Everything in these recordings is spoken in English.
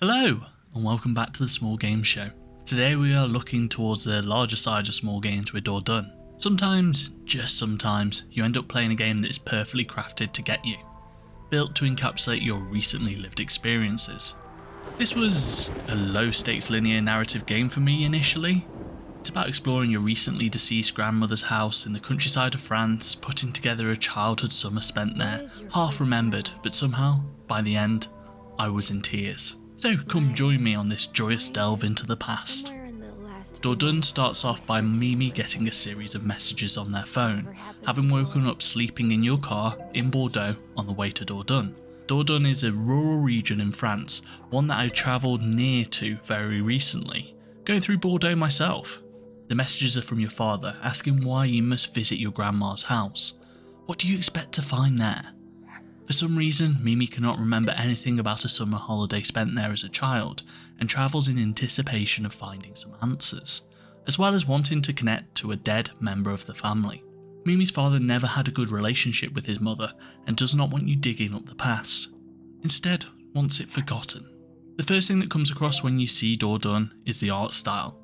Hello, and welcome back to the Small Games Show. Today we are looking towards the larger side of small games with Dordogne. Sometimes, just sometimes, you end up playing a game that is perfectly crafted to get you, built to encapsulate your recently lived experiences. This was a low stakes linear narrative game for me initially. It's about exploring your recently deceased grandmother's house in the countryside of France, putting together a childhood summer spent there, half remembered, but somehow, by the end, I was in tears. So come join me on this joyous delve into the past. Dordogne starts off by Mimi getting a series of messages on their phone, having woken up sleeping in your car in Bordeaux on the way to Dordogne. Dordogne is a rural region in France, one that I travelled near to very recently, going through Bordeaux myself. The messages are from your father, asking why you must visit your grandma's house. What do you expect to find there? For some reason, Mimi cannot remember anything about a summer holiday spent there as a child, and travels in anticipation of finding some answers, as well as wanting to connect to a dead member of the family. Mimi's father never had a good relationship with his mother, and does not want you digging up the past. Instead, wants it forgotten. The first thing that comes across when you see Dordogne is the art style.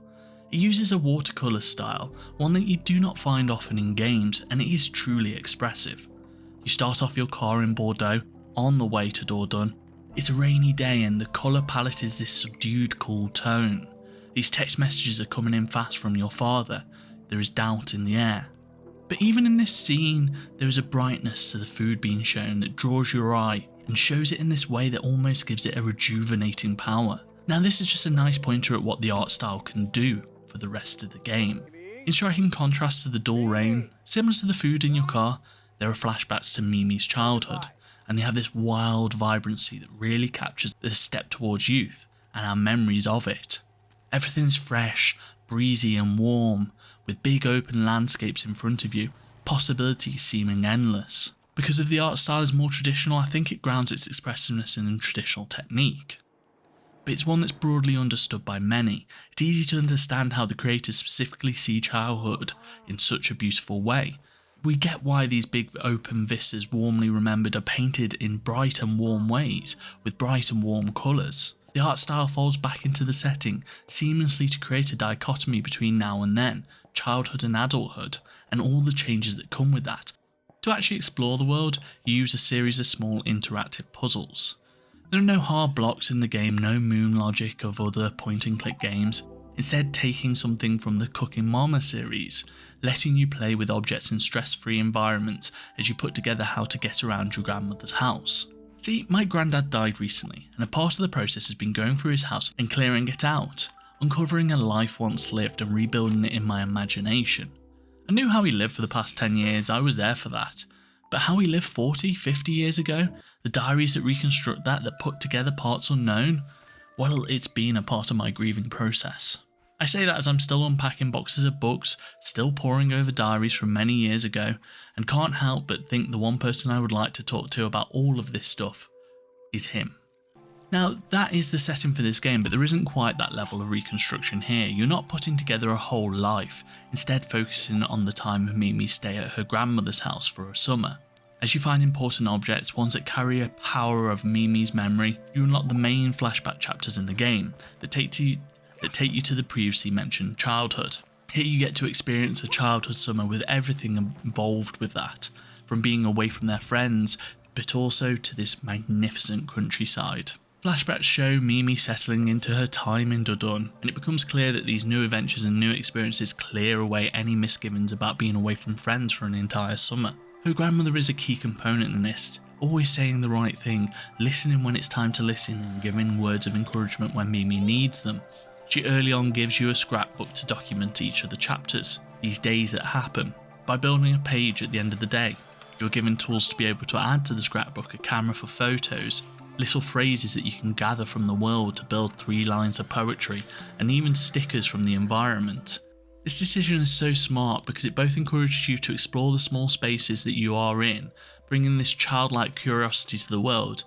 It uses a watercolour style, one that you do not find often in games, and it is truly expressive. You start off your car in Bordeaux, on the way to Dordogne. It's a rainy day and the colour palette is this subdued, cool tone. These text messages are coming in fast from your father. There is doubt in the air. But even in this scene, there is a brightness to the food being shown that draws your eye and shows it in this way that almost gives it a rejuvenating power. Now this is just a nice pointer at what the art style can do for the rest of the game. In striking contrast to the dull rain, similar to the food in your car, there are flashbacks to Mimi's childhood, and they have this wild vibrancy that really captures the step towards youth and our memories of it. Everything's fresh, breezy and warm, with big open landscapes in front of you, possibilities seeming endless. Because of the art style is more traditional, I think it grounds its expressiveness in a traditional technique. But it's one that's broadly understood by many. It's easy to understand how the creators specifically see childhood in such a beautiful way. We get why these big open vistas warmly remembered are painted in bright and warm ways, with bright and warm colours. The art style folds back into the setting, seamlessly to create a dichotomy between now and then, childhood and adulthood, and all the changes that come with that. To actually explore the world, you use a series of small interactive puzzles. There are no hard blocks in the game, no moon logic of other point and click games. Instead, taking something from the Cooking Mama series, letting you play with objects in stress-free environments as you put together how to get around your grandmother's house. See, my granddad died recently, and a part of the process has been going through his house and clearing it out, uncovering a life once lived and rebuilding it in my imagination. I knew how he lived for the past 10 years, I was there for that, but how he lived 40, 50 years ago, the diaries that reconstruct that put together parts unknown, well, it's been a part of my grieving process. I say that as I'm still unpacking boxes of books, still poring over diaries from many years ago, and can't help but think the one person I would like to talk to about all of this stuff is him. Now, that is the setting for this game, but there isn't quite that level of reconstruction here. You're not putting together a whole life, instead focusing on the time of Mimi's stay at her grandmother's house for a summer. As you find important objects, ones that carry a power of Mimi's memory, you unlock the main flashback chapters in the game that take you to the previously mentioned childhood. Here you get to experience a childhood summer with everything involved with that, from being away from their friends, but also to this magnificent countryside. Flashbacks show Mimi settling into her time in Dodogne, and it becomes clear that these new adventures and new experiences clear away any misgivings about being away from friends for an entire summer. Her grandmother is a key component in this, always saying the right thing, listening when it's time to listen and giving words of encouragement when Mimi needs them. She early on gives you a scrapbook to document each of the chapters, these days that happen, by building a page at the end of the day. You're given tools to be able to add to the scrapbook, a camera for photos, little phrases that you can gather from the world to build 3 lines of poetry, and even stickers from the environment. This decision is so smart because it both encourages you to explore the small spaces that you are in, bringing this childlike curiosity to the world,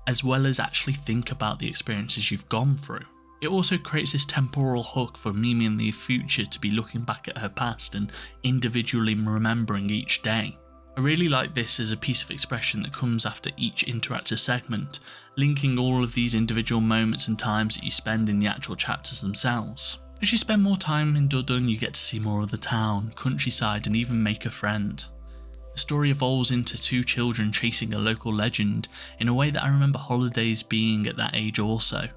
as well as actually think about the experiences you've gone through. It also creates this temporal hook for Mimi in the future to be looking back at her past and individually remembering each day. I really like this as a piece of expression that comes after each interactive segment, linking all of these individual moments and times that you spend in the actual chapters themselves. As you spend more time in Dordogne, you get to see more of the town, countryside, and even make a friend. The story evolves into two children chasing a local legend in a way that I remember holidays being at that age also.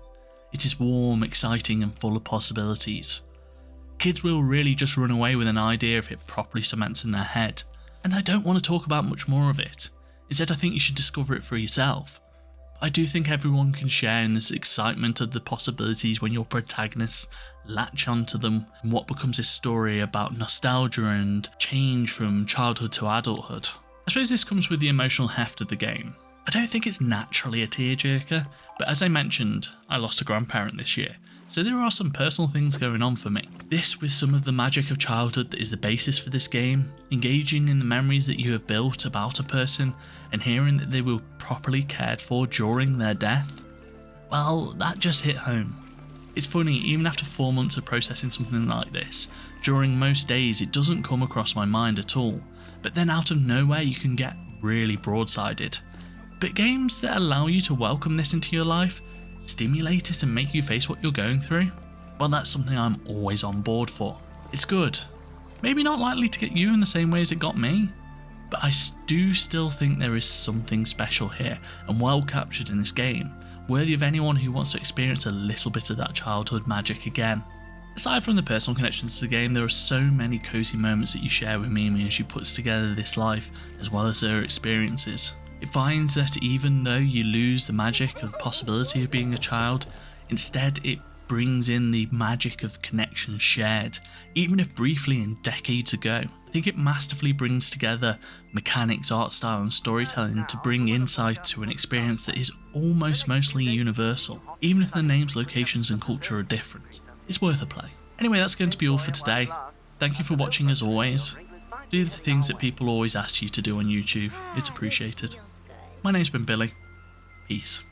It is warm, exciting, and full of possibilities. Kids will really just run away with an idea if it properly cements in their head, and I don't want to talk about much more of it. Instead, I think you should discover it for yourself. I do think everyone can share in this excitement of the possibilities when your protagonists latch onto them and what becomes a story about nostalgia and change from childhood to adulthood. I suppose this comes with the emotional heft of the game. I don't think it's naturally a tearjerker, but as I mentioned, I lost a grandparent this year, so there are some personal things going on for me. This with some of the magic of childhood that is the basis for this game, engaging in the memories that you have built about a person and hearing that they were properly cared for during their death. Well, that just hit home. It's funny, even after 4 months of processing something like this, during most days it doesn't come across my mind at all, but then out of nowhere you can get really broadsided. But games that allow you to welcome this into your life, stimulate it and make you face what you're going through, well, that's something I'm always on board for. It's good. Maybe not likely to get you in the same way as it got me, but I do still think there is something special here and well captured in this game, worthy of anyone who wants to experience a little bit of that childhood magic again. Aside from the personal connections to the game, there are so many cozy moments that you share with Mimi as she puts together this life, as well as her experiences. It finds that even though you lose the magic of possibility of being a child, instead it brings in the magic of connection shared, even if briefly and decades ago. I think it masterfully brings together mechanics, art style and storytelling to bring insight to an experience that is almost mostly universal, even if the names, locations and culture are different. It's worth a play. Anyway, that's going to be all for today. Thank you for watching as always. Do the things that people always ask you to do on YouTube. It's appreciated. My name's been Billy. Peace.